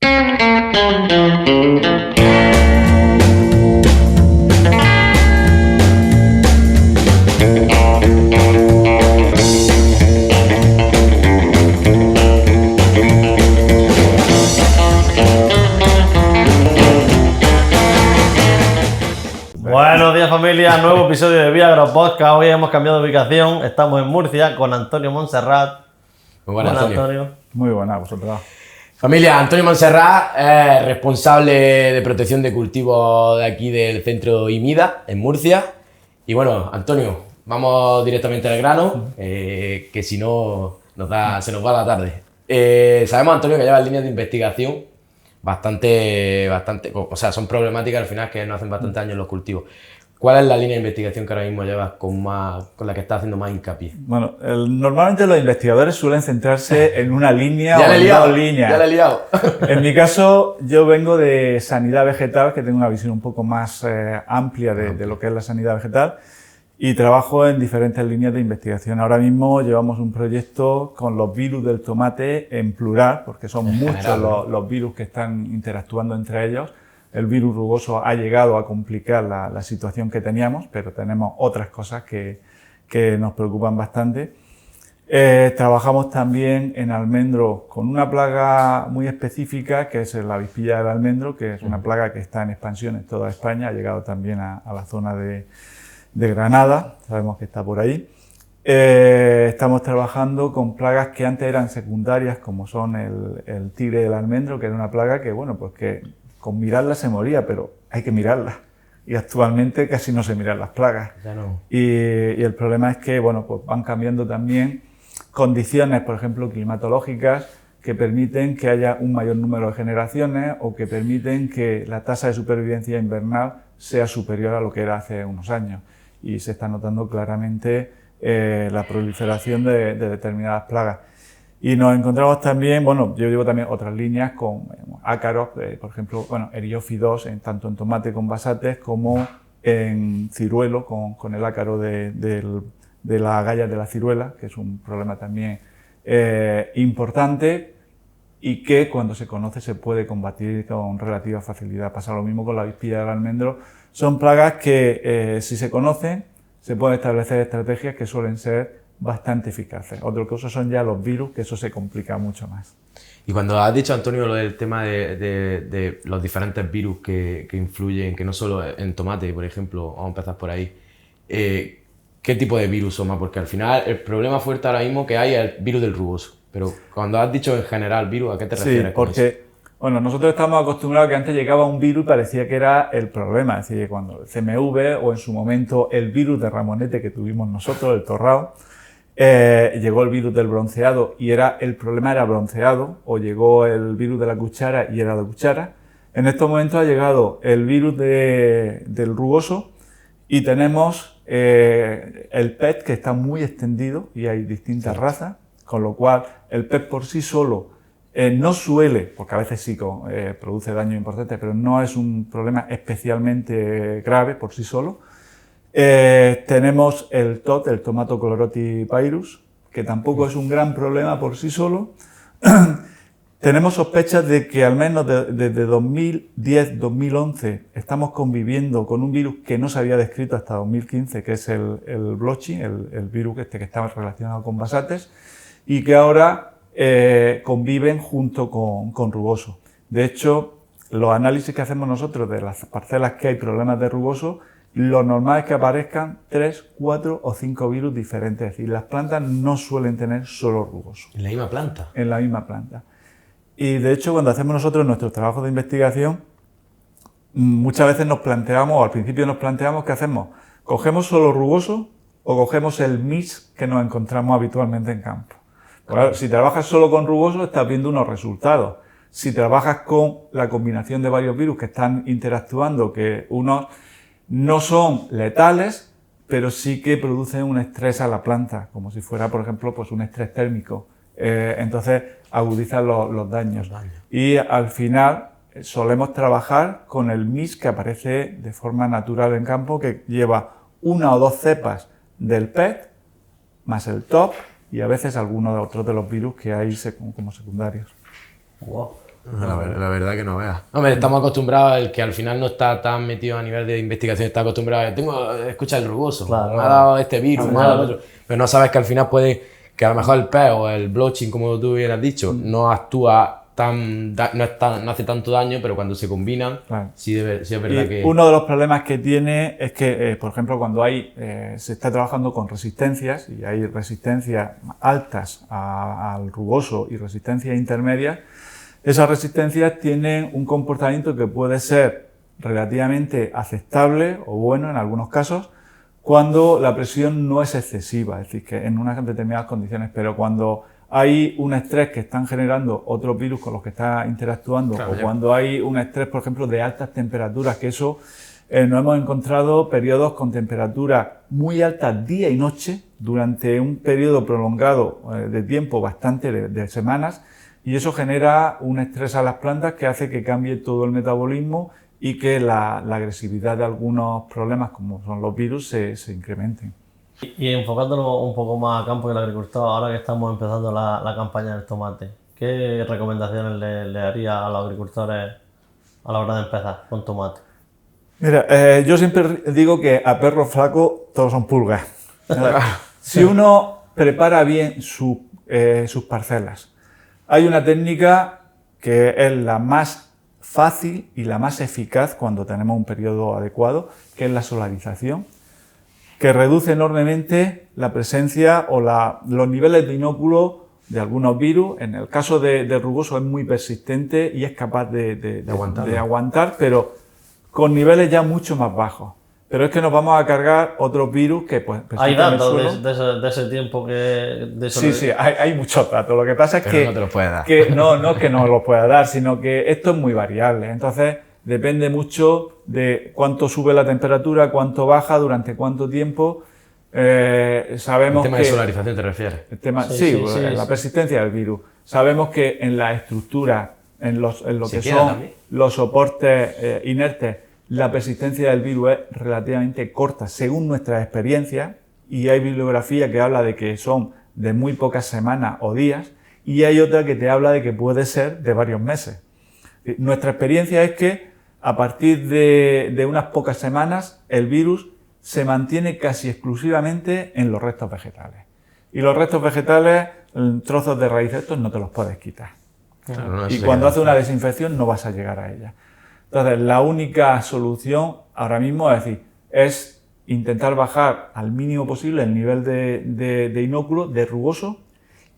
Buenos días, familia, nuevo episodio de Viagro Podcast. Hoy hemos cambiado de ubicación, estamos en Murcia con Antonio Montserrat. Muy buenas, Antonio. Muy buenas, vosotros. Familia, Antonio Montserrat, responsable de protección de cultivos de aquí del centro IMIDA, en Murcia. Y bueno, Antonio, vamos directamente al grano, que si no se nos va la tarde. Sabemos, Antonio, que llevas líneas de investigación bastante, o sea, son problemáticas al final que nos hacen bastante daño en los cultivos. ¿Cuál es la línea de investigación que ahora mismo llevas con la que estás haciendo más hincapié? Bueno, normalmente los investigadores suelen centrarse en una línea o en dos líneas. Ya le he liado. En mi caso, yo vengo de sanidad vegetal, que tengo una visión un poco más amplia de lo que es la sanidad vegetal, y trabajo en diferentes líneas de investigación. Ahora mismo llevamos un proyecto con los virus del tomate en plural, porque son muchos los virus que están interactuando entre ellos. El virus rugoso ha llegado a complicar la situación que teníamos, pero tenemos otras cosas que nos preocupan bastante. Trabajamos también en almendro con una plaga muy específica, que es la avispilla del almendro, que es una plaga que está en expansión en toda España, ha llegado también a la zona de Granada, sabemos que está por ahí. Estamos trabajando con plagas que antes eran secundarias, como son el tigre del almendro, que era una plaga que, bueno, pues que con mirarla se moría, pero hay que mirarla. Y actualmente casi no se miran las plagas. Ya no. Y el problema es que, bueno, pues van cambiando también condiciones, por ejemplo, climatológicas, que permiten que haya un mayor número de generaciones o que permiten que la tasa de supervivencia invernal sea superior a lo que era hace unos años. Y se está notando claramente la proliferación de determinadas plagas. Y nos encontramos también, bueno, yo llevo también otras líneas con ácaros, por ejemplo, bueno, eriófidos, tanto en tomate con basates como en ciruelo con el ácaro de la galla de la ciruela, que es un problema también importante y que cuando se conoce se puede combatir con relativa facilidad. Pasa lo mismo con la avispilla del almendro. Son plagas que si se conocen se pueden establecer estrategias que suelen ser bastante eficaces. Otra cosa son ya los virus, que eso se complica mucho más. Y cuando has dicho, Antonio, lo del tema de los diferentes virus que influyen, que no solo en tomate, por ejemplo, vamos a empezar por ahí, ¿qué tipo de virus son más? Porque al final el problema fuerte ahora mismo que hay es el virus del rugoso. Pero cuando has dicho en general virus, ¿a qué te refieres? Sí, porque bueno, nosotros estamos acostumbrados a que antes llegaba un virus y parecía que era el problema. Es decir, cuando el CMV o en su momento el virus de Ramonete que tuvimos nosotros, el torrao, llegó el virus del bronceado y el problema era bronceado, o llegó el virus de la cuchara y era de cuchara. En estos momentos ha llegado el virus del rugoso y tenemos el PET, que está muy extendido y hay distintas razas, con lo cual el PET por sí solo no suele, porque a veces sí produce daño importante, pero no es un problema especialmente grave por sí solo. Tenemos el TOT, el Tomatochlorotipirus, que tampoco es un gran problema por sí solo. Tenemos sospechas de que al menos desde 2010-2011 estamos conviviendo con un virus que no se había descrito hasta 2015, que es el Blotchy, el virus que estaba relacionado con basates, y que ahora conviven junto con rugoso. De hecho, los análisis que hacemos nosotros de las parcelas que hay problemas de rugoso, lo normal es que aparezcan 3, 4 o 5 virus diferentes. Es decir, las plantas no suelen tener solo rugoso. ¿En la misma planta? En la misma planta. Y de hecho, cuando hacemos nosotros nuestros trabajos de investigación, muchas veces nos planteamos, o al principio nos planteamos, ¿qué hacemos? ¿Cogemos solo rugoso o cogemos el mix que nos encontramos habitualmente en campo? Claro, si trabajas solo con rugoso, estás viendo unos resultados. Si trabajas con la combinación de varios virus que están interactuando, que unos no son letales, pero sí que producen un estrés a la planta, como si fuera, por ejemplo, pues un estrés térmico. Entonces agudizan los daños. Y al final solemos trabajar con el mix que aparece de forma natural en campo, que lleva una o dos cepas del PET, más el TOP, y a veces algunos de otros de los virus que hay como secundarios. Wow. La verdad que no veas. Hombre, estamos acostumbrados, el que al final no está tan metido a nivel de investigación, está acostumbrado a escucha el rugoso, Claro. me ha dado este virus, me ha dado otro. Pero no sabes que al final puede, que a lo mejor el pez o el blotching, como tú hubieras dicho, no actúa no hace tanto daño, pero cuando se combinan, Claro. sí es verdad Y que... uno de los problemas que tiene es que, por ejemplo, cuando se está trabajando con resistencias, y hay resistencias altas al rugoso y resistencias intermedias, esas resistencias tienen un comportamiento que puede ser relativamente aceptable o bueno en algunos casos, cuando la presión no es excesiva, es decir, que en unas determinadas condiciones, pero cuando hay un estrés que están generando otros virus con los que está interactuando, Claro, o cuando hay un estrés, por ejemplo, de altas temperaturas, que eso nos hemos encontrado periodos con temperaturas muy altas día y noche durante un periodo prolongado de tiempo, bastante de semanas, y eso genera un estrés a las plantas que hace que cambie todo el metabolismo y que la agresividad de algunos problemas, como son los virus, se incrementen. Y enfocándonos un poco más a campo y el agricultor, ahora que estamos empezando la campaña del tomate, ¿qué recomendaciones le haría a los agricultores a la hora de empezar con tomate? Mira, yo siempre digo que a perro flaco todos son pulgas. Si uno prepara bien sus parcelas, hay una técnica que es la más fácil y la más eficaz cuando tenemos un periodo adecuado, que es la solarización, que reduce enormemente la presencia o los niveles de inóculo de algunos virus. En el caso de rugoso es muy persistente y es capaz de aguantar, pero con niveles ya mucho más bajos. Pero es que nos vamos a cargar otros virus que pues ¿Hay persisten en el datos suelo. de ese tiempo que... De Sí, hay muchos datos. Lo que pasa es Pero que... no te los puedes dar. No es que no los pueda dar, sino que esto es muy variable. Entonces, depende mucho de cuánto sube la temperatura, cuánto baja, durante cuánto tiempo. Sabemos El tema que... de solarización te refieres. El tema, Sí, la persistencia del virus. Sabemos que en la estructura, en lo que queda son también. los soportes inertes, la persistencia del virus es relativamente corta según nuestra experiencia, y hay bibliografía que habla de que son de muy pocas semanas o días, y hay otra que te habla de que puede ser de varios meses. Nuestra experiencia es que a partir de unas pocas semanas el virus se mantiene casi exclusivamente en los restos vegetales. Y los restos vegetales, trozos de raíz estos, no te los puedes quitar. Claro, no, Y eso cuando queda. hace una desinfección no vas a llegar a ella. Entonces, la única solución ahora mismo es intentar bajar al mínimo posible el nivel de inóculo, de rugoso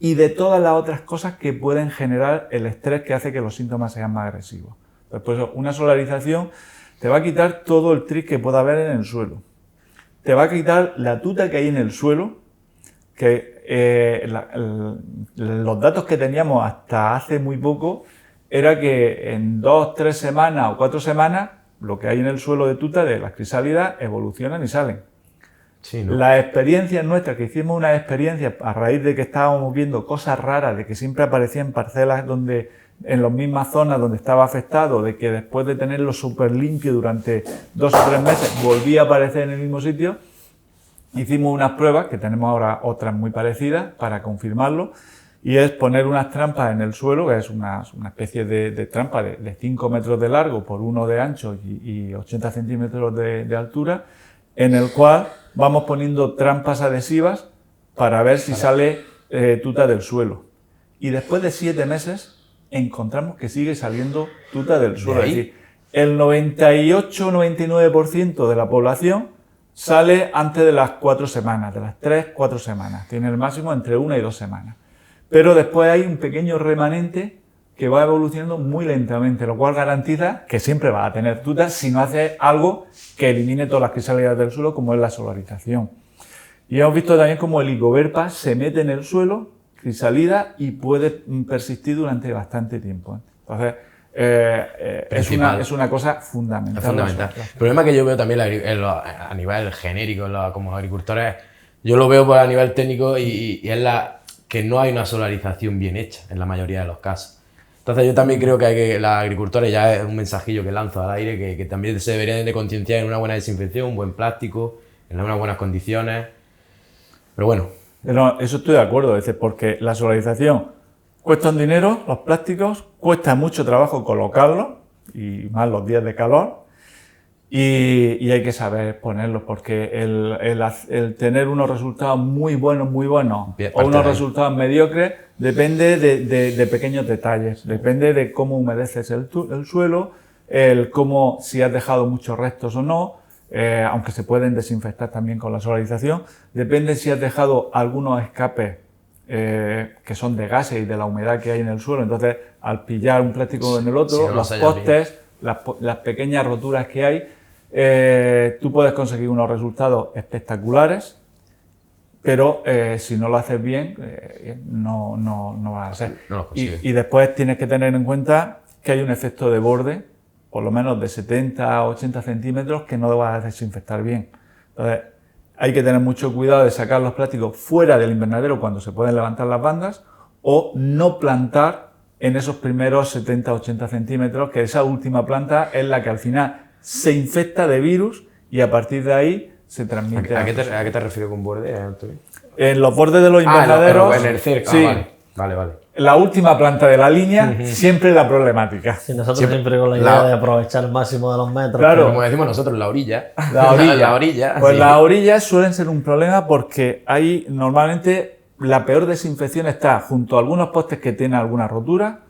y de todas las otras cosas que pueden generar el estrés que hace que los síntomas sean más agresivos. Después, una solarización te va a quitar todo el tris que pueda haber en el suelo. Te va a quitar la tuta que hay en el suelo, que los datos que teníamos hasta hace muy poco era que en 2, 3 semanas o 4 semanas lo que hay en el suelo de tuta de las crisálidas evolucionan y salen. Sí, ¿no? Las experiencias nuestras, que hicimos unas experiencias a raíz de que estábamos viendo cosas raras, de que siempre aparecían parcelas en las mismas zonas donde estaba afectado, de que después de tenerlo súper limpio durante 2 o 3 meses volvía a aparecer en el mismo sitio. Hicimos unas pruebas, que tenemos ahora otras muy parecidas, para confirmarlo, y es poner unas trampas en el suelo, que es una especie de trampa de 5 metros de largo por 1 de ancho y 80 centímetros de altura, en el cual vamos poniendo trampas adhesivas para ver si sale tuta del suelo. Y después de 7 meses encontramos que sigue saliendo tuta del suelo. Es decir, el 98-99% de la población sale antes de las 4 semanas, de las 3-4 semanas. Tiene el máximo entre 1 y 2 semanas. Pero después hay un pequeño remanente que va evolucionando muy lentamente, lo cual garantiza que siempre va a tener tutas si no hace algo que elimine todas las crisálidas del suelo, como es la solarización. Y hemos visto también cómo el Helicobacter se mete en el suelo, crisalida, y puede persistir durante bastante tiempo. Entonces, es una cosa fundamental. Es fundamental. El problema que yo veo también a nivel genérico como agricultores, yo lo veo a nivel técnico y es que no hay una solarización bien hecha en la mayoría de los casos. Entonces yo también creo que los agricultores, ya es un mensajillo que lanzo al aire, que también se deberían de concienciar en una buena desinfección, un buen plástico, en unas buenas condiciones. Pero bueno. No, eso estoy de acuerdo, porque la solarización cuestan dinero los plásticos, cuesta mucho trabajo colocarlos, y más los días de calor, y hay que saber ponerlos, porque el tener unos resultados muy buenos o unos resultados mediocres depende de pequeños detalles, depende de cómo humedeces el suelo, si has dejado muchos restos o no, aunque se pueden desinfectar también con la solarización, depende si has dejado algunos escapes que son de gases y de la humedad que hay en el suelo. Entonces, al pillar un plástico en el otro, no los postes, las pequeñas roturas que hay, tú puedes conseguir unos resultados espectaculares, pero si no lo haces bien, no vas a ser. No lo consigues. Y después tienes que tener en cuenta que hay un efecto de borde, por lo menos de 70 a 80 centímetros, que no lo vas a desinfectar bien. Entonces, hay que tener mucho cuidado de sacar los plásticos fuera del invernadero cuando se pueden levantar las bandas, o no plantar en esos primeros 70 a 80 centímetros, que esa última planta es la que al final se infecta de virus y a partir de ahí se transmite. ¿A qué te refieres con borde, Antonio? En los bordes de los invernaderos. En el cerca, sí, vale. La última planta de la línea siempre es la problemática. Sí, nosotros siempre con la idea de aprovechar el máximo de los metros. Claro. Como decimos nosotros, la orilla. La orilla. Pues sí. las orillas suelen ser un problema porque hay normalmente la peor desinfección está junto a algunos postes que tienen alguna rotura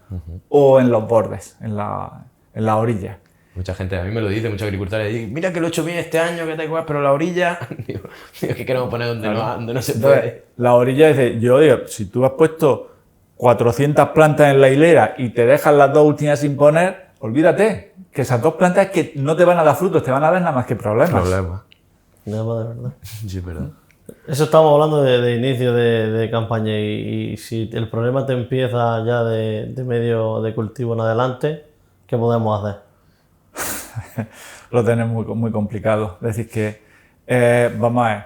o en los bordes, en la orilla. Mucha gente, a mí me lo dice, muchos agricultores dicen, mira que lo he hecho bien este año, que te igual, pero la orilla, digo, es que queremos poner donde no se puede. Entonces, la orilla dice, yo digo, si tú has puesto 400 plantas en la hilera y te dejas las dos últimas sin poner, olvídate, que esas dos plantas es que no te van a dar frutos, te van a dar nada más que problemas. Nada más, de verdad. Sí, es verdad. Eso estamos hablando de inicio de campaña y si el problema te empieza ya de medio de cultivo en adelante, ¿qué podemos hacer? Lo tenemos muy complicado. Es decir que, vamos a ver.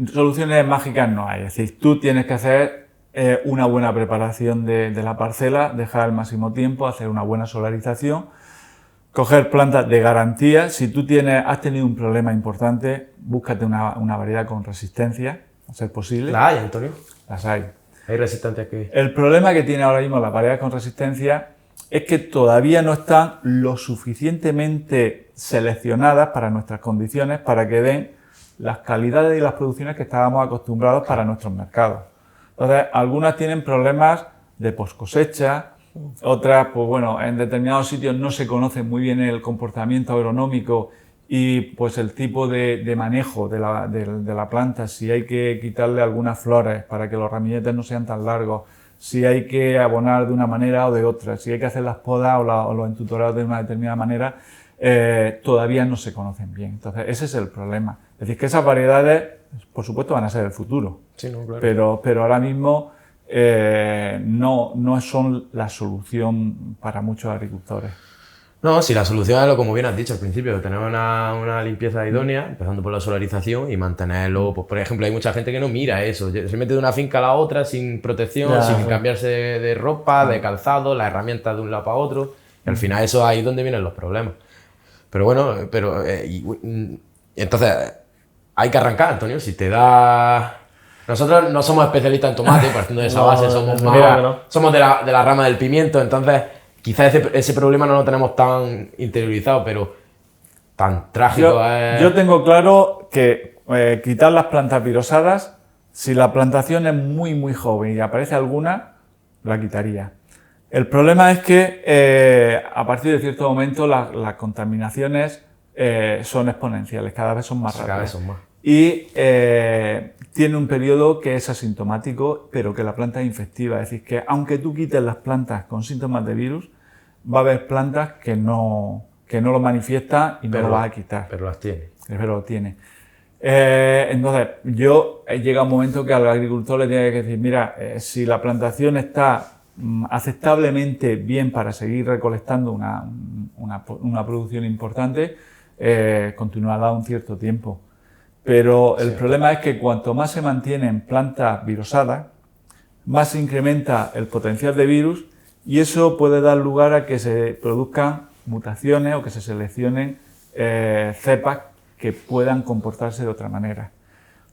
Soluciones mágicas no hay. Es decir, tú tienes que hacer una buena preparación de la parcela, dejar el máximo tiempo, hacer una buena solarización, coger plantas de garantía. Si tú has tenido un problema importante, búscate una variedad con resistencia, a ser posible. ¿La hay, Antonio? Las hay. ¿Hay resistencias que...? El problema que tiene ahora mismo la variedad con resistencia es que todavía no están lo suficientemente seleccionadas para nuestras condiciones para que den las calidades y las producciones que estábamos acostumbrados para nuestros mercados. Entonces, algunas tienen problemas de post-cosecha, otras, pues bueno, en determinados sitios no se conoce muy bien el comportamiento agronómico y pues el tipo de manejo de la planta, si hay que quitarle algunas flores para que los ramilletes no sean tan largos, si hay que abonar de una manera o de otra, si hay que hacer las podas o los entutorados de una determinada manera, todavía no se conocen bien. Entonces, ese es el problema. Es decir, que esas variedades, por supuesto, van a ser el futuro. Sí, no, claro. Pero ahora mismo no son la solución para muchos agricultores. No, si la solución es lo como bien has dicho al principio, tener una limpieza idónea, empezando por la solarización y mantenerlo, pues por ejemplo, hay mucha gente que no mira eso, se mete de una finca a la otra sin protección, sin cambiarse de ropa, de calzado, las herramientas de un lado para otro, y al final eso es ahí donde vienen los problemas. Pero bueno, entonces hay que arrancar, Antonio, si te da... Nosotros no somos especialistas en tomate, partiendo de esa base, somos de la rama del pimiento, entonces... Quizás ese problema no lo tenemos tan interiorizado, pero tan trágico es... Yo tengo claro que quitar las plantas virosadas, si la plantación es muy joven y aparece alguna, la quitaría. El problema es que a partir de cierto momento las contaminaciones son exponenciales, cada vez son más rápidas. Cada vez son más. Y tiene un periodo que es asintomático, pero que la planta es infectiva. Es decir, que aunque tú quites las plantas con síntomas de virus, va a haber plantas que no lo manifiestan y no lo vas a quitar. Pero las tiene. Pero lo tiene. Entonces, llega un momento que al agricultor le tiene que decir, mira, si la plantación está aceptablemente bien para seguir recolectando una producción importante, continuará un cierto tiempo. Pero el problema es que cuanto más se mantienen plantas virosadas, más se incrementa el potencial de virus y eso puede dar lugar a que se produzcan mutaciones o que se seleccionen cepas que puedan comportarse de otra manera.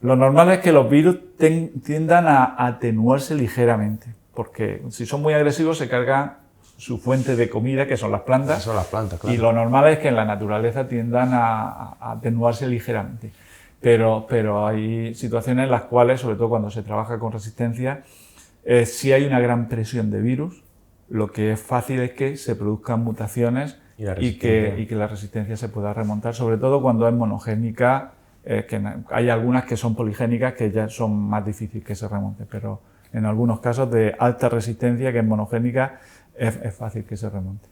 Lo normal es que los virus tiendan a atenuarse ligeramente, porque si son muy agresivos se cargan su fuente de comida, que son las plantas. Son las plantas, claro. Y lo normal es que en la naturaleza tiendan a atenuarse ligeramente. Pero hay situaciones en las cuales, sobre todo cuando se trabaja con resistencia, si hay una gran presión de virus, lo que es fácil es que se produzcan mutaciones y que la resistencia se pueda remontar, sobre todo cuando es monogénica, que hay algunas que son poligénicas que ya son más difíciles que se remonten, pero en algunos casos de alta resistencia, que es monogénica, es fácil que se remonte.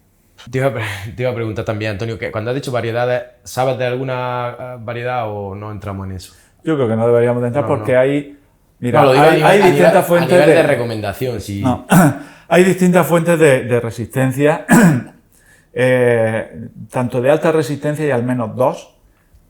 Te iba a preguntar también, Antonio, que cuando has dicho variedades, ¿sabes de alguna variedad o no entramos en eso? Yo creo que no deberíamos de entrar porque hay... Mira, No, lo digo hay distintas fuentes a nivel de recomendación. Si... No, hay distintas fuentes de resistencia, tanto de alta resistencia y al menos dos,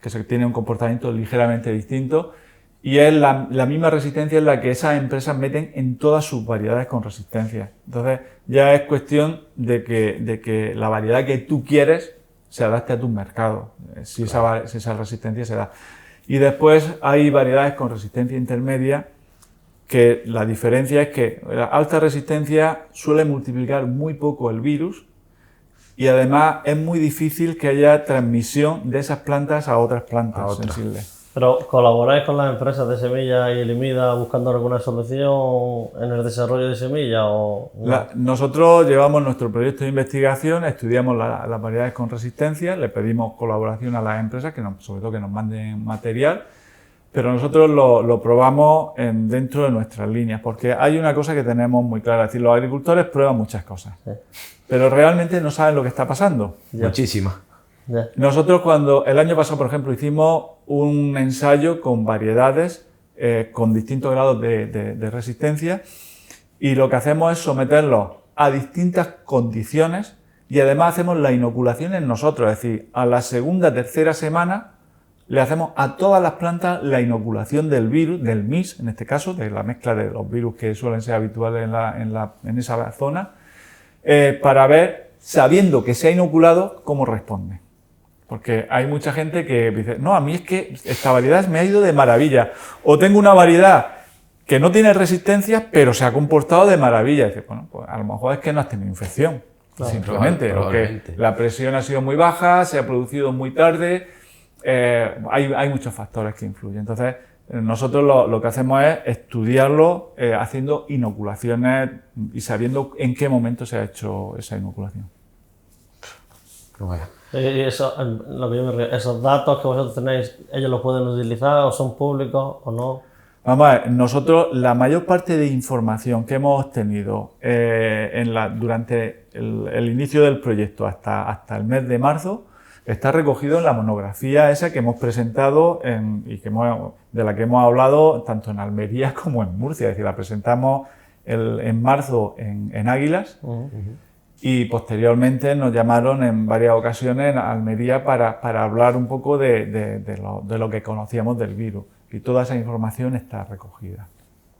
que tienen un comportamiento ligeramente distinto, y es la misma resistencia en la que esas empresas meten en todas sus variedades con resistencia. Entonces ya es cuestión de que la variedad que tú quieres se adapte a tu mercado, si esa resistencia se da. Y después hay variedades con resistencia intermedia, que la diferencia es que la alta resistencia suele multiplicar muy poco el virus y además es muy difícil que haya transmisión de esas plantas a otras plantas sensibles. Pero ¿colaboráis con las empresas de semillas y Limida buscando alguna solución en el desarrollo de semillas? Nosotros llevamos nuestro proyecto de investigación, estudiamos las variedades con resistencia, le pedimos colaboración a las empresas, sobre todo que nos manden material, pero nosotros lo probamos dentro de nuestras líneas, porque hay una cosa que tenemos muy clara, es decir, los agricultores prueban muchas cosas, pero realmente no saben lo que está pasando. Muchísimas. Nosotros el año pasado, por ejemplo, hicimos un ensayo con variedades con distintos grados de resistencia y lo que hacemos es someterlos a distintas condiciones y además hacemos la inoculación en nosotros, es decir, a la segunda, tercera semana le hacemos a todas las plantas la inoculación del virus, del MIS en este caso, de la mezcla de los virus que suelen ser habituales en esa zona, para ver, sabiendo que se ha inoculado, cómo responde. Porque hay mucha gente que dice, no, a mí es que esta variedad me ha ido de maravilla. O tengo una variedad que no tiene resistencia, pero se ha comportado de maravilla. Y dice, bueno, pues a lo mejor es que no has tenido infección, simplemente. O que la presión ha sido muy baja, se ha producido muy tarde. Hay muchos factores que influyen. Entonces, nosotros lo que hacemos es estudiarlo haciendo inoculaciones y sabiendo en qué momento se ha hecho esa inoculación. Esos datos que vosotros tenéis, ¿ellos los pueden utilizar o son públicos o no? Vamos a ver, nosotros la mayor parte de información que hemos obtenido durante el inicio del proyecto hasta el mes de marzo está recogido en la monografía esa que hemos presentado de la que hemos hablado tanto en Almería como en Murcia. Es decir, la presentamos en marzo en Águilas. Y posteriormente nos llamaron en varias ocasiones a Almería para hablar un poco de lo que conocíamos del virus. Y toda esa información está recogida.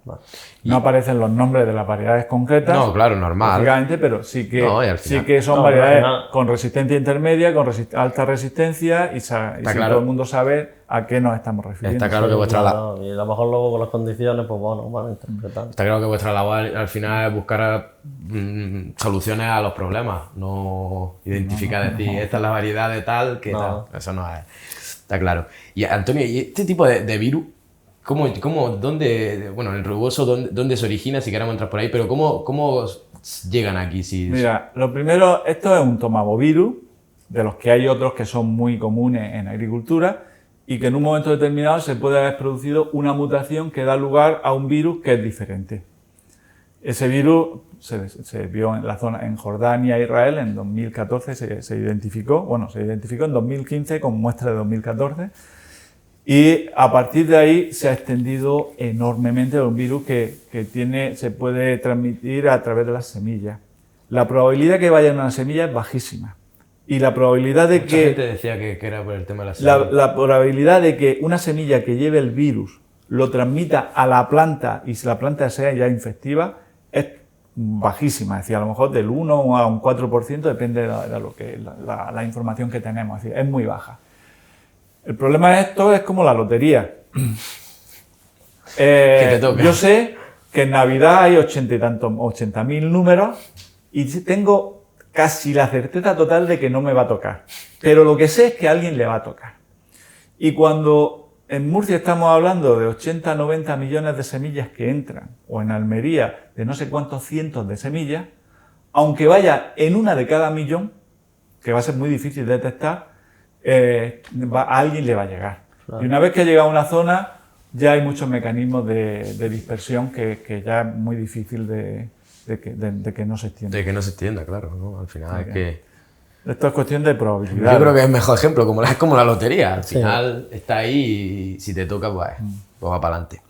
Vale. No aparecen los nombres de las variedades concretas. No, claro, normal. Lógicamente, pero sí que son variedades con resistencia intermedia, con alta resistencia y claro, todo el mundo sabe a qué nos estamos refiriendo. Está claro que vuestra labor... Y a lo mejor luego con las condiciones, pues bueno, van a interpretar. Está claro que vuestra labor al final es buscar soluciones a los problemas, no identificar, decir, esta es la variedad de tal, que tal. Eso no es... Está claro. Y Antonio, ¿y este tipo de virus? ¿Dónde, bueno, el rugoso, dónde se origina, si queremos entrar por ahí, pero cómo llegan aquí? Mira, lo primero, esto es un tomabovirus, de los que hay otros que son muy comunes en agricultura, y que en un momento determinado se puede haber producido una mutación que da lugar a un virus que es diferente. Ese virus se vio en la zona, en Jordania, Israel, en 2014 se identificó en 2015 con muestra de 2014, y a partir de ahí se ha extendido enormemente un virus que se puede transmitir a través de las semillas. La probabilidad que vaya en una semilla es bajísima. Y la probabilidad de Mucha gente decía que era por el tema de la semilla. La probabilidad de que una semilla que lleve el virus lo transmita a la planta y si la planta sea ya infectiva es bajísima. Es decir, a lo mejor del 1 a un 4% depende de la información que tenemos. Es decir, es muy baja. El problema de esto es como la lotería. te toca. Yo sé que en Navidad hay 80.000 números y tengo casi la certeza total de que no me va a tocar. Pero lo que sé es que a alguien le va a tocar. Y cuando en Murcia estamos hablando de 80, 90 millones de semillas que entran, o en Almería de no sé cuántos cientos de semillas, aunque vaya en una de cada millón, que va a ser muy difícil de detectar, a alguien le va a llegar. Claro. Y una vez que llega a una zona, ya hay muchos mecanismos de dispersión que ya es muy difícil de que no se extienda. De que no se extienda, claro, ¿no? Al final es que... Esto es cuestión de probabilidad. Yo creo que es el mejor ejemplo, es como la lotería. Al Sí. final está ahí y si te toca, pues va para adelante.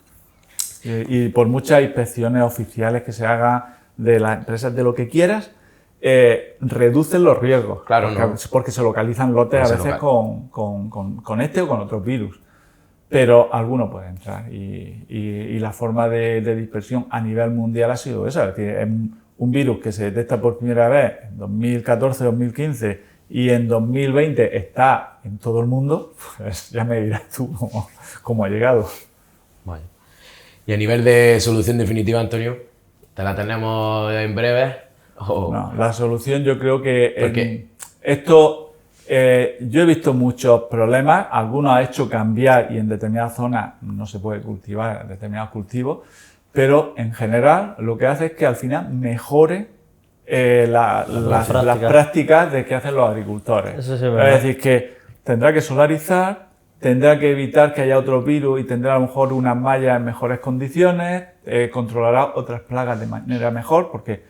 Y por muchas inspecciones oficiales que se hagan de las empresas de lo que quieras, reducen los riesgos. Claro, porque se localizan lotes Porque a se veces con este o con otros virus. Pero alguno puede entrar. Y la forma de dispersión a nivel mundial ha sido esa. Es decir, es un virus que se detecta por primera vez en 2014, 2015 y en 2020 está en todo el mundo, pues ya me dirás tú cómo ha llegado. Vaya. Y a nivel de solución definitiva, Antonio, ¿te la tenemos en breve? O... No, la solución yo creo que ¿Por qué? esto, yo he visto muchos problemas, algunos ha hecho cambiar y en determinadas zonas no se puede cultivar determinados cultivos, pero en general lo que hace es que al final mejore las prácticas de que hacen los agricultores. Eso sí es verdad. Es decir, que tendrá que solarizar, tendrá que evitar que haya otro virus y tendrá a lo mejor unas mallas en mejores condiciones, controlará otras plagas de manera mejor, porque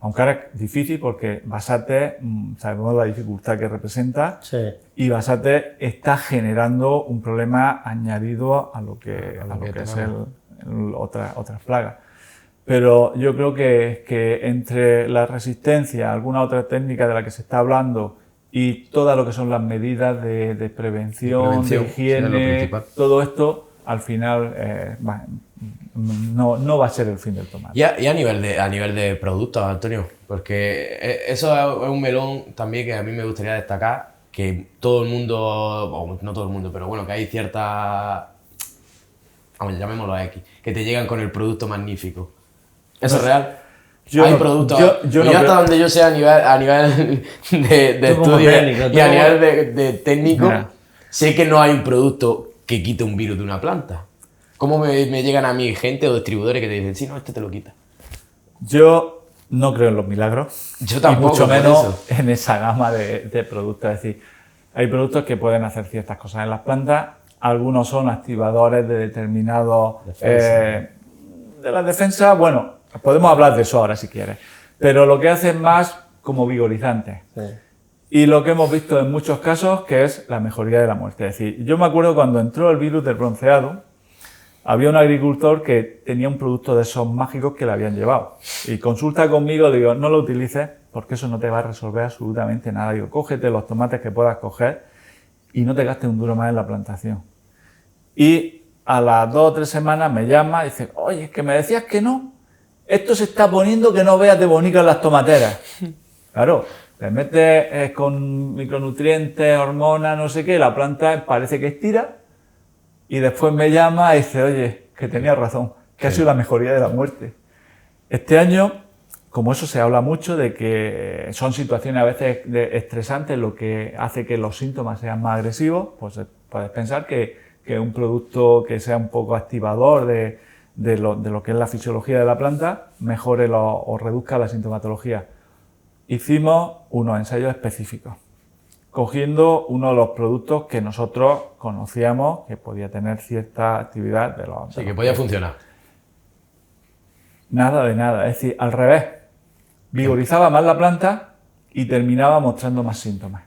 aunque ahora es difícil, porque Basate, sabemos la dificultad que representa, Sí. y Basate está generando un problema añadido a lo que es otras plagas. Pero yo creo que entre la resistencia, alguna otra técnica de la que se está hablando y todo lo que son las medidas de prevención, de sí, es lo higiene, principal. todo esto al final no va a ser el fin del tomate. Y a nivel de productos, Antonio, porque eso es un melón también que a mí me gustaría destacar, que todo el mundo, o no todo el mundo, pero bueno, que hay ciertas, vamos, llamémoslo X, que te llegan con el producto magnífico. ¿Eso es real? Hay productos. yo no hasta creo- donde yo sé a nivel de Tú como estudio técnico, y tú a como- nivel de técnico, Mira. sé que no hay un producto que quite un virus de una planta. ¿Cómo me llegan a mí gente o distribuidores que te dicen, sí, no, este te lo quita? Yo no creo en los milagros. Yo tampoco, Y mucho por menos eso. en esa gama de productos. Es decir, hay productos que pueden hacer ciertas cosas en las plantas. Algunos son activadores de determinados... de la defensa, bueno, podemos hablar de eso ahora si quieres. Pero lo que hacen más como vigorizantes. Sí. Y lo que hemos visto en muchos casos, que es la mejoría de la muerte. Es decir, yo me acuerdo cuando entró el virus del bronceado, había un agricultor que tenía un producto de esos mágicos que le habían llevado. Y consulta conmigo, digo, no lo utilices porque eso no te va a resolver absolutamente nada. Digo, cógete los tomates que puedas coger y no te gastes un duro más en la plantación. Y a las 2 o 3 semanas me llama y dice, oye, es que me decías que no. Esto se está poniendo que no veas de bonito en las tomateras. Claro, le metes con micronutrientes, hormonas, no sé qué, la planta parece que estira y después me llama y dice, oye, que tenía razón, que ha sido la mejoría de la muerte. Este año, como eso se habla mucho de que son situaciones a veces estresantes, lo que hace que los síntomas sean más agresivos, pues puedes pensar que un producto que sea un poco activador de lo que es la fisiología de la planta mejore o reduzca la sintomatología. Hicimos unos ensayos específicos, cogiendo uno de los productos que nosotros conocíamos que podía tener cierta actividad de los... Sí, que podía funcionar. Nada de nada, es decir, al revés. Vigorizaba más la planta y terminaba mostrando más síntomas.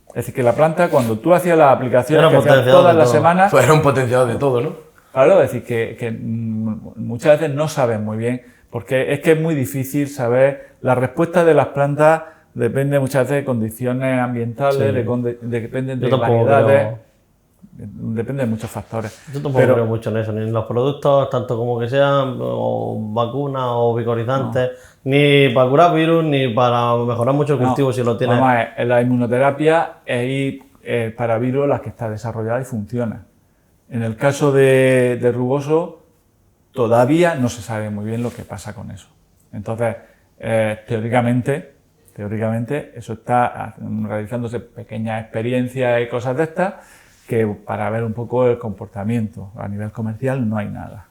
Es decir, que la planta, cuando tú hacías las aplicaciones Era que hacías potenciador todas de las todo. semanas, Pues era un potenciador de todo, ¿no? claro, es decir, que muchas veces no sabes muy bien, porque es que es muy difícil saber, la respuesta de las plantas depende muchas veces de condiciones ambientales, Sí. depende Yo de tampoco variedades, creo, depende de muchos factores. yo tampoco Pero- creo mucho en eso, ni en los productos, tanto como que sean o vacunas o vigorizantes, ni para curar virus, ni para mejorar mucho el cultivo si lo tienes. Vamos a ver, en la inmunoterapia es para virus la que está desarrollada y funciona. En el caso de rugoso, todavía no se sabe muy bien lo que pasa con eso. Entonces, teóricamente eso está realizándose pequeñas experiencias y cosas de estas que para ver un poco el comportamiento. A nivel comercial no hay nada.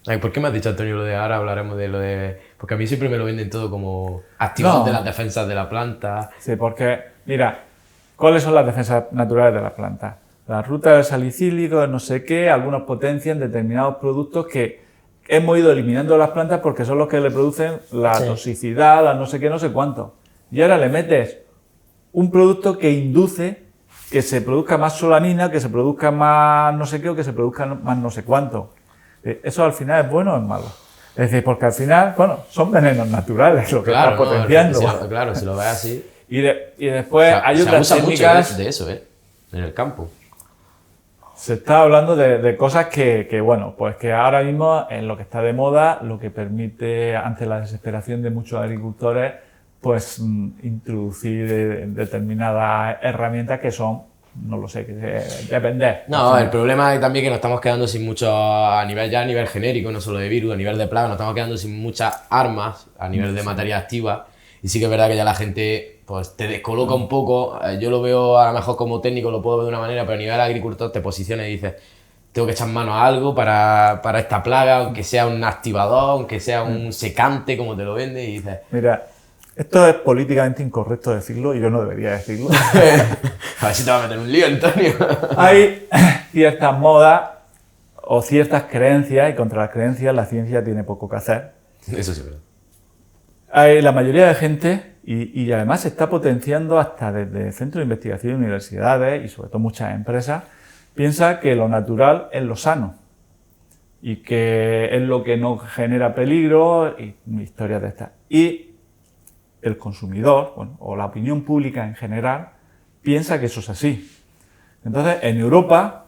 Ay, ¿por qué me has dicho, Antonio, lo de ahora hablaremos de lo de...? Porque a mí siempre me lo venden todo como activador de las defensas de la planta. Sí, porque, mira, ¿cuáles son las defensas naturales de la planta? La ruta del salicílico, no sé qué, algunos potencian determinados productos que hemos ido eliminando de las plantas porque son los que le producen la toxicidad, la no sé qué, no sé cuánto. Y ahora le metes un producto que induce que se produzca más solanina, que se produzca más no sé qué o que se produzca más no sé cuánto. ¿Eso al final es bueno o es malo? Es decir, porque al final, bueno, son venenos naturales lo que está potenciando. Claro, si lo ves así. Y después hay otras se abusa técnicas. mucho de eso, en el campo. Se está hablando de cosas que, bueno, pues que ahora mismo en lo que está de moda, lo que permite, ante la desesperación de muchos agricultores, pues introducir determinadas herramientas que son, no lo sé, que depender. No, el problema es también que nos estamos quedando sin mucho, a nivel genérico, no solo de virus, a nivel de plaga, nos estamos quedando sin muchas armas a nivel de materia activa. Y sí que es verdad que ya la gente pues te descoloca un poco. Yo lo veo a lo mejor como técnico, lo puedo ver de una manera, pero a nivel agricultor te posicionas y dices, tengo que echar mano a algo para esta plaga, aunque sea un activador, aunque sea un secante, como te lo vende, y dices... Mira, esto es políticamente incorrecto decirlo y yo no debería decirlo. A ver si te va a meter un lío, Antonio. Hay ciertas modas o ciertas creencias, y contra las creencias la ciencia tiene poco que hacer. Eso sí es verdad. Hay la mayoría de gente, y además se está potenciando hasta desde centros de investigación y universidades, y sobre todo muchas empresas, piensa que lo natural es lo sano y que es lo que no genera peligro y historias de estas. Y el consumidor, bueno, o la opinión pública en general, piensa que eso es así. Entonces, en Europa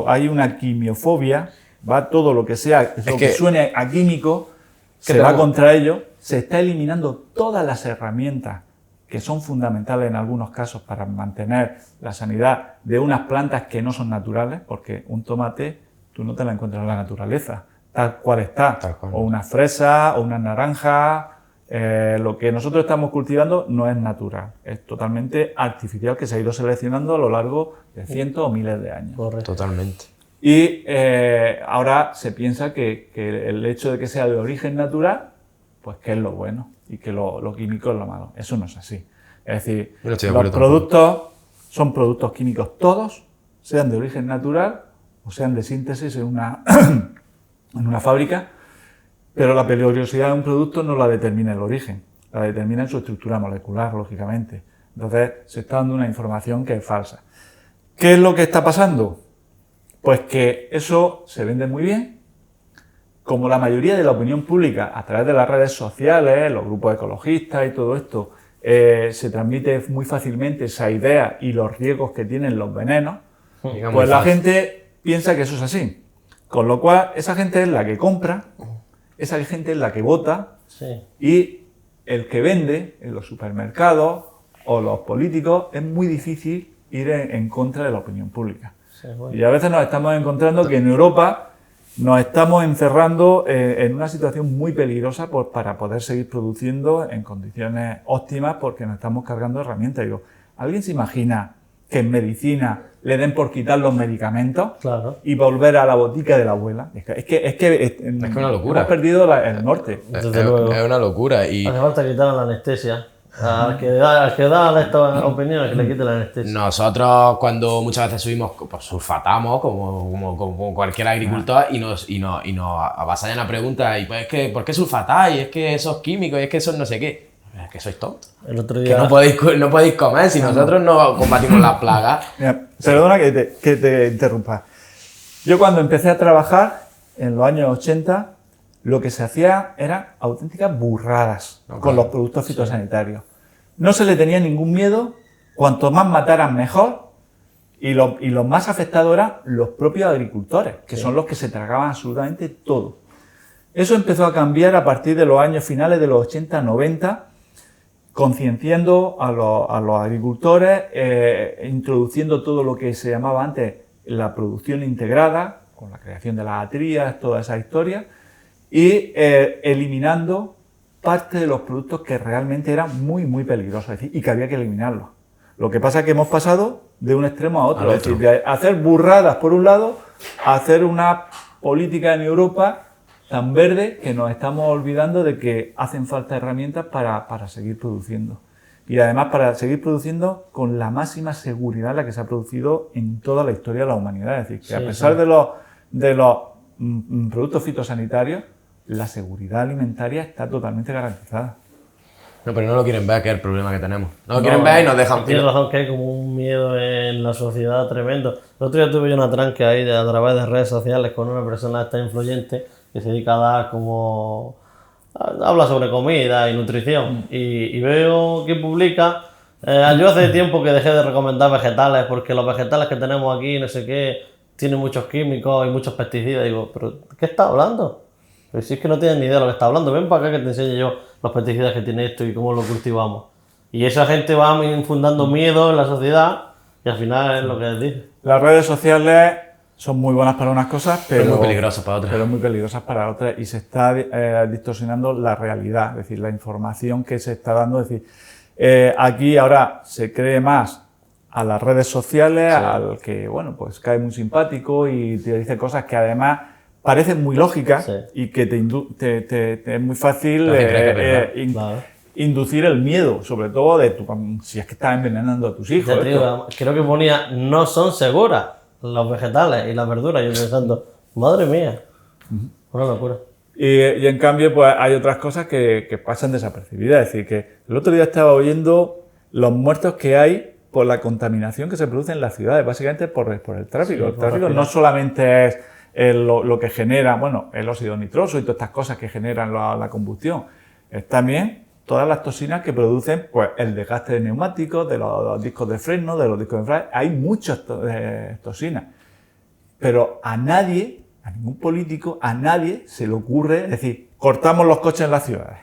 hay una quimiofobia, va todo lo que sea, lo que suene a químico, se va contra ello, se está eliminando todas las herramientas que son fundamentales en algunos casos para mantener la sanidad de unas plantas que no son naturales, porque un tomate tú no te la encuentras en la naturaleza, tal cual está, o una fresa, o una naranja, lo que nosotros estamos cultivando no es natural, es totalmente artificial que se ha ido seleccionando a lo largo de cientos o miles de años. Correcto. Totalmente. Y ahora se piensa que el hecho de que sea de origen natural, pues que es lo bueno y que lo químico es lo malo. Eso no es así. Es decir, los productos son productos químicos todos, sean de origen natural o sean de síntesis en una fábrica, pero la peligrosidad de un producto no la determina el origen, la determina en su estructura molecular, lógicamente. Entonces se está dando una información que es falsa. ¿Qué es lo que está pasando? Pues que eso se vende muy bien, como la mayoría de la opinión pública a través de las redes sociales, los grupos ecologistas y todo esto, se transmite muy fácilmente esa idea y los riesgos que tienen los venenos, pues la gente piensa que eso es así. Con lo cual, esa gente es la que compra, esa gente es la que vota, y el que vende en los supermercados o los políticos es muy difícil ir en contra de la opinión pública. Y a veces nos estamos encontrando que en Europa nos estamos encerrando en una situación muy peligrosa para poder seguir produciendo en condiciones óptimas porque nos estamos cargando herramientas. Digo, ¿alguien se imagina que en medicina le den por quitar los medicamentos y volver a la botica de la abuela? Es que una locura. Hemos perdido el norte. Es una locura. Y hace falta quitar la anestesia. Al que da esta opinión, que le quite la anestesia. Nosotros cuando muchas veces subimos, pues surfatamos como cualquier agricultor y nos avasallan a preguntas y pues es que ¿por qué surfatáis? Es que esos químicos, es que esos no sé qué. Es que sois tontos. El otro día... Que no podéis comer si nosotros no combatimos las plagas. Mira, perdona que te interrumpa. Yo cuando empecé a trabajar en los años 80, lo que se hacía eran auténticas burradas con los productos fitosanitarios. No se le tenía ningún miedo, cuanto más mataran mejor, y los más afectados eran los propios agricultores, que son los que se tragaban absolutamente todo. Eso empezó a cambiar a partir de los años finales de los 80-90, concienciando a los agricultores, introduciendo todo lo que se llamaba antes la producción integrada, con la creación de las atrías, toda esa historia, y eliminando parte de los productos que realmente eran muy, muy peligrosos, es decir, y que había que eliminarlos. Lo que pasa es que hemos pasado de un extremo a otro, es decir, de hacer burradas por un lado, a hacer una política en Europa tan verde que nos estamos olvidando de que hacen falta herramientas para seguir produciendo. Y además para seguir produciendo con la máxima seguridad la que se ha producido en toda la historia de la humanidad. Es decir, que a pesar de los productos fitosanitarios, la seguridad alimentaria está totalmente garantizada. No, pero no lo quieren ver, que es el problema que tenemos. No lo quieren ver y nos dejan... Tienes razón que hay como un miedo en la sociedad tremendo. El otro día tuve yo una tranque ahí a través de redes sociales con una persona esta influyente que se dedica a dar como... habla sobre comida y nutrición. Y veo que publica... yo hace tiempo que dejé de recomendar vegetales porque los vegetales que tenemos aquí, no sé qué, tienen muchos químicos y muchos pesticidas. Digo, ¿pero qué está hablando? Pero si es que no tienes ni idea de lo que está hablando, ven para acá que te enseñe yo los pesticidas que tiene esto y cómo lo cultivamos. Y esa gente va infundando miedo en la sociedad y al final es lo que dice. Las redes sociales son muy buenas para unas cosas, pero muy peligrosas para otras. Pero muy peligrosas para otras y se está distorsionando la realidad, es decir, la información que se está dando. Es decir, aquí ahora se cree más a las redes sociales, sí, al que, bueno, pues cae muy simpático y te dice cosas que además parecen muy lógicas, sí, y que es muy fácil inducir el miedo, sobre todo de si es que estás envenenando a tus hijos. Digo, creo que ponía, no son seguras los vegetales y las verduras. Yo pensando, madre mía, una locura. Y en cambio, pues hay otras cosas que pasan desapercibidas. Es decir, que el otro día estaba oyendo los muertos que hay por la contaminación que se produce en las ciudades, básicamente por el tráfico. Sí, el tráfico no solamente es lo que genera, bueno, el óxido nitroso y todas estas cosas que generan la combustión, es también todas las toxinas que producen, pues, el desgaste de neumáticos, de los discos de freno, de los discos de embrague. Hay muchas toxinas, pero a nadie, a ningún político, a nadie se le ocurre decir, cortamos los coches en las ciudades.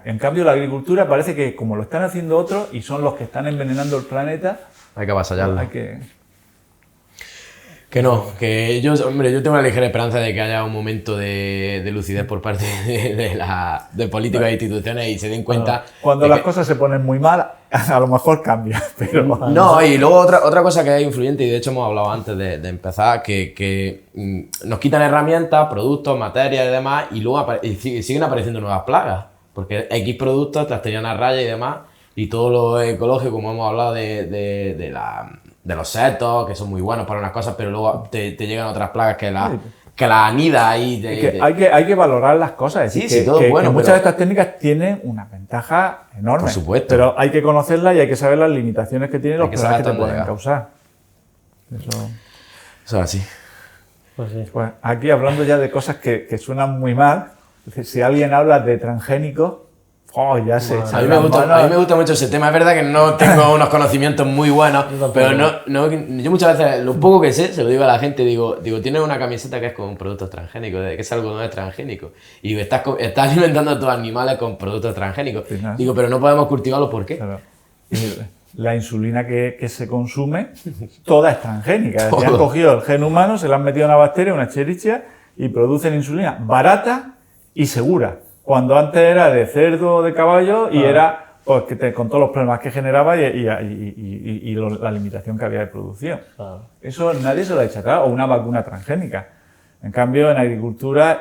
En cambio, la agricultura parece que, como lo están haciendo otros y son los que están envenenando el planeta, hay que avasallarlo. Hay que... Que no, que yo tengo una ligera esperanza de que haya un momento de lucidez por parte de políticos e instituciones y se den cuenta... Cuando las cosas se ponen muy mal, a lo mejor cambia, pero... No, y luego otra cosa que es influyente, y de hecho hemos hablado antes de empezar, que nos quitan herramientas, productos, materias y demás, y luego siguen apareciendo nuevas plagas, porque X productos, trasteriana raya y demás, y todo lo ecológico, como hemos hablado de los setos, que son muy buenos para unas cosas, pero luego te llegan otras plagas que la anida ahí. Hay que valorar las cosas. Es decir, todo bueno, que muchas de estas técnicas tienen una ventaja enorme. Por supuesto. Pero hay que conocerlas y hay que saber las limitaciones que tienen y los problemas que te pueden causar. Eso es así. Pues sí. Pues aquí hablando ya de cosas que suenan muy mal, si alguien habla de transgénicos, ya sé. A mí me gusta mucho ese tema. Es verdad que no tengo unos conocimientos muy buenos, pero yo muchas veces, lo poco que sé, se lo digo a la gente, digo, tienes una camiseta que es con productos transgénicos, que es algodón transgénico, y digo, estás alimentando a tus animales con productos transgénicos. Sí, ¿no? Digo, pero no podemos cultivarlos, ¿por qué? Claro. La insulina que se consume, toda es transgénica. Se han cogido el gen humano, se le han metido una bacteria, una Escherichia, y producen insulina barata y segura. Cuando antes era de cerdo o de caballo y era pues, con todos los problemas que generaba y la limitación que había de producción. Eso nadie se lo ha achacado, o una vacuna transgénica. En cambio, en agricultura,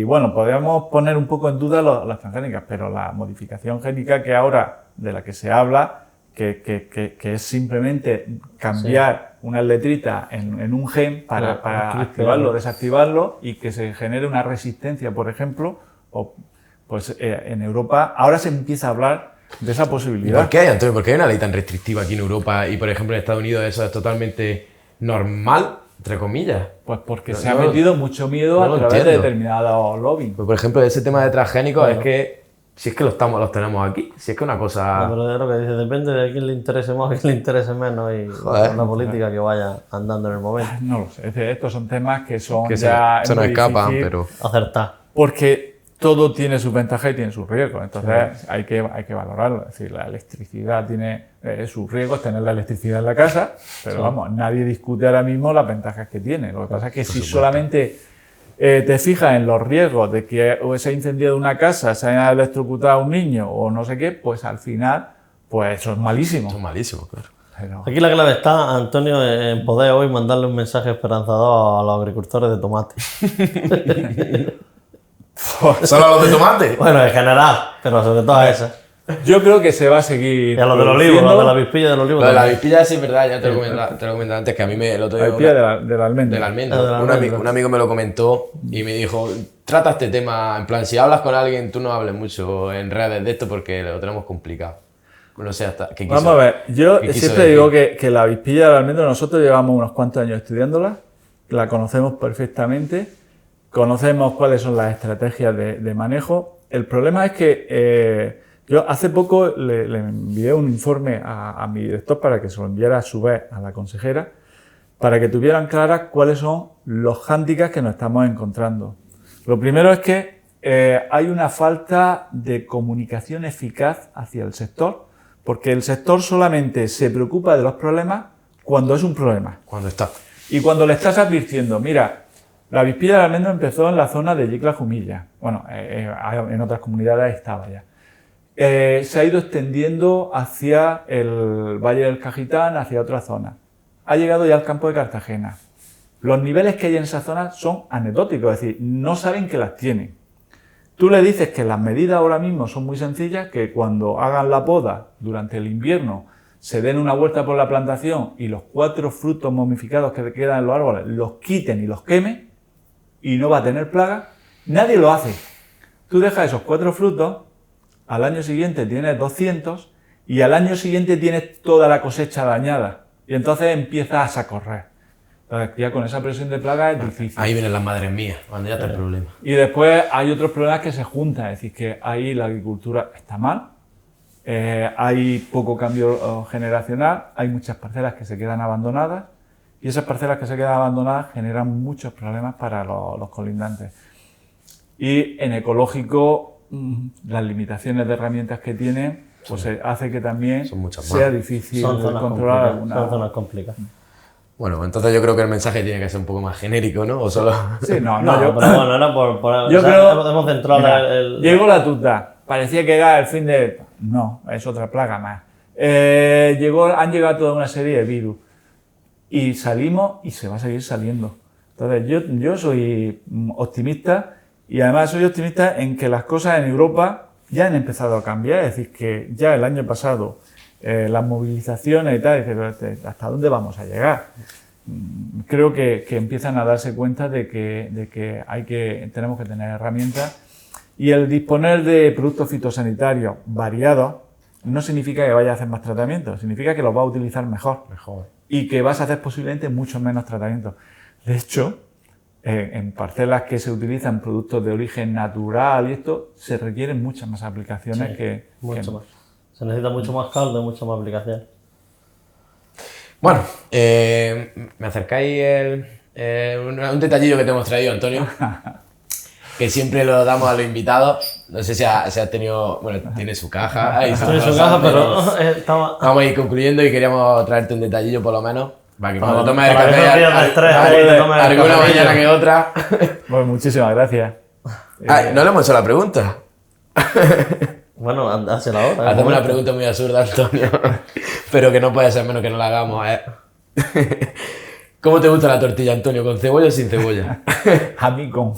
bueno, podríamos poner un poco en duda las transgénicas, pero la modificación génica que ahora, de la que se habla, que es simplemente cambiar unas letritas en un gen para activarlo o desactivarlo y que se genere una resistencia, por ejemplo, pues en Europa ahora se empieza a hablar de esa posibilidad. ¿Por qué, Antonio? ¿Por qué hay una ley tan restrictiva aquí en Europa y, por ejemplo, en Estados Unidos eso es totalmente normal, entre comillas? Pues porque se ha metido mucho miedo a través de determinados lobbies. Pues, por ejemplo, ese tema de transgénicos es que si es que los tenemos aquí, si es que una cosa... Pero es lo que dice, depende de a quién le interese más o a quién le interese menos y una política que vaya andando en el momento. No lo sé, estos son temas que son que ya se nos escapan, pero... Acertar. Porque todo tiene sus ventajas y tiene sus riesgos, entonces hay que valorarlo. Es decir, la electricidad tiene sus riesgos, tener la electricidad en la casa, pero vamos, nadie discute ahora mismo las ventajas que tiene. Lo que pasa es que si solamente te fijas en los riesgos de que se ha incendiado una casa, se haya electrocutado a un niño o no sé qué, pues al final, pues eso es malísimo. Son malísimos, claro. Pero... Aquí la clave está, Antonio, en poder hoy mandarle un mensaje esperanzador a los agricultores de tomate. ¿Solo a los de tomate? Bueno, en general, pero sobre todo a esas. Yo creo que se va a seguir. Y a los del olivo, los de la vispilla del olivo. Lo de la también. vispilla sí es verdad, ya te lo comenté antes, que a mí el otro La día... vispilla del almendro. Del almendro. Del almendro. Un amigo me lo comentó y me dijo, trata este tema, en plan, si hablas con alguien, tú no hables mucho en redes de esto porque lo tenemos complicado. No sé hasta qué quiso. Vamos a ver, yo ¿qué quiso siempre decir? digo que la vispilla del almendro, nosotros llevamos unos cuantos años estudiándola, la conocemos perfectamente, conocemos cuáles son las estrategias de manejo. El problema es que yo hace poco le envié un informe a mi director para que se lo enviara a su vez a la consejera, para que tuvieran claras cuáles son los hándicaps que nos estamos encontrando. Lo primero es que hay una falta de comunicación eficaz hacia el sector, porque el sector solamente se preocupa de los problemas cuando es un problema. Cuando está. Y cuando le estás advirtiendo, mira, la vispilla del almendro empezó en la zona de Yecla-Jumilla. Bueno, en otras comunidades estaba ya. Se ha ido extendiendo hacia el Valle del Cajitán, hacia otra zona. Ha llegado ya al campo de Cartagena. Los niveles que hay en esa zona son anecdóticos, es decir, no saben que las tienen. Tú le dices que las medidas ahora mismo son muy sencillas, que cuando hagan la poda durante el invierno se den una vuelta por la plantación y los 4 frutos momificados que quedan en los árboles los quiten y los quemen y no va a tener plaga, nadie lo hace. Tú dejas esos 4 frutos, al año siguiente tienes 200 y al año siguiente tienes toda la cosecha dañada y entonces empiezas a correr. Ya con esa presión de plaga es difícil. Ahí vienen las madres mías, cuando ya está el problema. Y después hay otros problemas que se juntan, es decir, que ahí la agricultura está mal, hay poco cambio generacional, hay muchas parcelas que se quedan abandonadas y esas parcelas que se quedan abandonadas generan muchos problemas para los colindantes. Y en ecológico, las limitaciones de herramientas que tiene, pues hace que también sea difícil controlar alguna. Son zonas complicadas. Bueno, entonces yo creo que el mensaje tiene que ser un poco más genérico, ¿no? O solo... Sí, no, Pero bueno, era por yo creo, hemos centrado mira, el... Llegó la tuta, parecía que era el fin de... No, es otra plaga más. Han llegado toda una serie de virus y salimos y se va a seguir saliendo. Entonces yo soy optimista y además soy optimista en que las cosas en Europa ya han empezado a cambiar, es decir, que ya el año pasado las movilizaciones y tal, ¿hasta dónde vamos a llegar? Creo que empiezan a darse cuenta de que tenemos que tener herramientas y el disponer de productos fitosanitarios variados no significa que vaya a hacer más tratamientos, significa que los va a utilizar mejor y que vas a hacer posiblemente muchos menos tratamientos. De hecho, en parcelas que se utilizan productos de origen natural y esto, se requieren muchas más aplicaciones mucho más. Se necesita mucho más caldo y mucha más aplicación. Bueno, me acercáis un detallillo que te hemos traído, Antonio, que siempre lo damos a los invitados. No sé si has tenido... Bueno, tiene su caja. Tiene su caja, pero estaba... Vamos a ir concluyendo y queríamos traerte un detallillo por lo menos. Para que cuando Para tomes el que café, no pierdas estrés ahí, te tomes el alguna cafecillo. mañana que otra. Pues muchísimas gracias. No le hemos hecho la pregunta. Bueno, hazla ahora. Hacemos una pregunta muy absurda, Antonio, pero que no puede ser menos que no la hagamos, ¿eh? ¿Cómo te gusta la tortilla, Antonio? ¿Con cebolla o sin cebolla? A mí con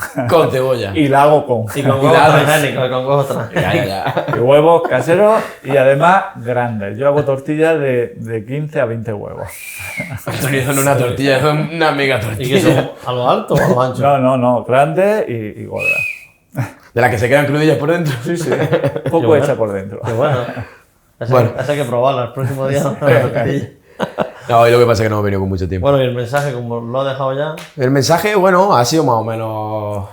cebolla. Y la hago con. Y con huevos transgénicos, con huevos transgénicos. Ya. Y huevos caseros y además grandes. Yo hago tortillas de 15 a 20 huevos. Antonio, son una tortilla, son una mega ¿Y que tortilla. son a lo alto o a lo ancho? No, grandes y gordas. De las que se quedan crudillas por dentro. Sí, poco bueno. hecha por dentro. Qué bueno. Esa hay que probarla el próximo día. No, y lo que pasa es que no hemos venido con mucho tiempo. Bueno, y el mensaje, como lo he dejado ya... El mensaje, bueno, ha sido más o menos...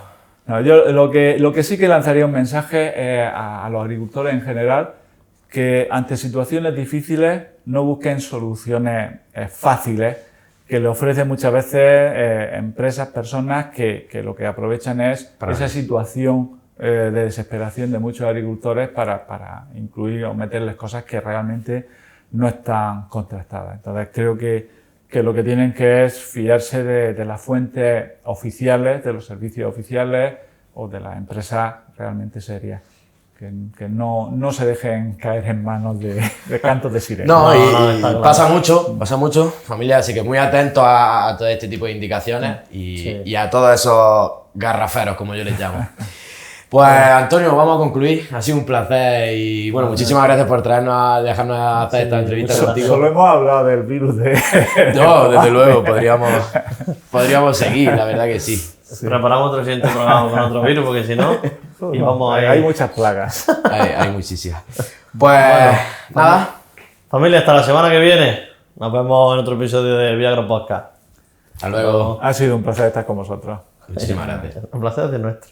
No, yo lo que sí que lanzaría un mensaje a los agricultores en general, que ante situaciones difíciles no busquen soluciones fáciles, que le ofrecen muchas veces empresas, personas que lo que aprovechan es esa situación de desesperación de muchos agricultores para incluir o meterles cosas que realmente no están contrastadas. Entonces creo que lo que tienen que es fiarse de las fuentes oficiales, de los servicios oficiales o de las empresas realmente serias. Que no se dejen caer en manos de cantos de sirena. No, y está claro. pasa mucho, familia, así que muy atentos a todo este tipo de indicaciones y a todos esos garraferos, como yo les llamo. Pues Antonio, vamos a concluir. Ha sido un placer y bueno, muchísimas gracias por dejarnos hacer esta entrevista contigo. Solo hemos hablado del virus de... No, desde luego, podríamos seguir, la verdad que sí. Preparamos otro siguiente programa con otro virus, porque si no, íbamos hay muchas plagas. Hay muchísimas. Pues nada. Familia, hasta la semana que viene. Nos vemos en otro episodio de Viagro Podcast. Hasta luego. Ha sido un placer estar con vosotros. Muchísimas gracias. Un placer de nuestro.